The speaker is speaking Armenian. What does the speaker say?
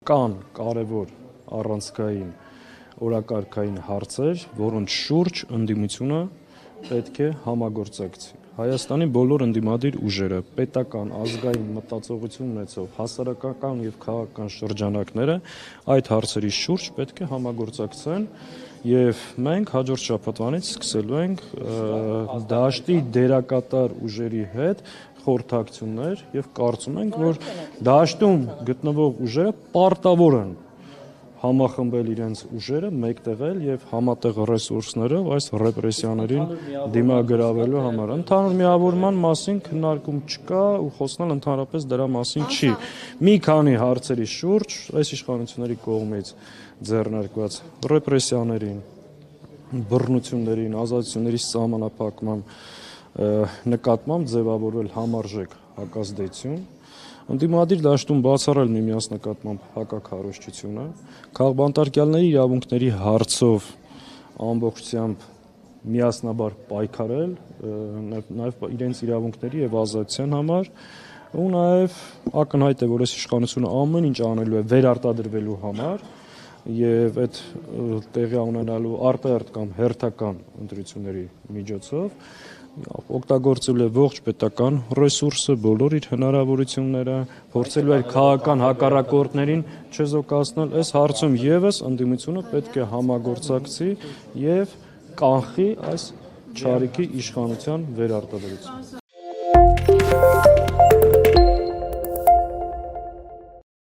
Կան կարևոր առանցքային օրակարգային հարցեր, որոնց շուրջ ընդդիմությունը պետք է համագործակցի։ Հայաստանի բոլոր ընդդիմադիր ուժերը, պետական, ազգային մտածողություն ունեցող հասարակական եւ քաղաքական շրջանակները այդ հարցերի շուրջ պետք է համագործակցեն եւ մենք հաջորդ շաբաթվանից սկսելու ենք դաշտի դերակատար ուժերի հետ խորհրդակցություններ եւ կարծում ենք, որ դաշտում գտնվող ուժերը պարտավոր են համախմբել իրենց ուժերը, մեկտեղել եւ համատեղ ռեսուրսներով այս ռեպրեսիաներին դիմագրավելու համար։ Ընդհանուր միավորման մասին քննարկում չկա ու խոսնել ընդհանրապես դրա մասին չի։ Մի քանի հարցերի շուրջ այս իշխանությունների կողմից ձեռնարկված ռեպրեսիաներին, բռնություններին, ազատությունների սահմանափակման նկատմամբ ձևավորվել համարժեք հակազդեցություն, ընդդիմադիր դաշտում բացառել միմյանց նկատմամբ հակաքարոզչությունը, քաղբանտարկյալների իրավունքների հարցով ամբողջությամբ միասնաբար պայքարել, նաև իրենց իրավունքների եւ ազատության համար, ու նաև ակնհայտ է, որ այս իշխանությունը ամեն ինչ անելու է վերարտադրվելու համար եւ այդ տեղի ունենալու արտահերթ կամ հերթական ընտրությունների միջոցով օգտագործել է ողջ պետական ռեսուրսը, բոլոր իր հնարավորությունները, փորձելու է քաղաքական հակառակորդներին չեզոքացնել։ Այս հարցում եւս ընդդիմությունը պետք է համագործակցի եւ կանխի այս չարիքի իշխանության վերարտադրությունը։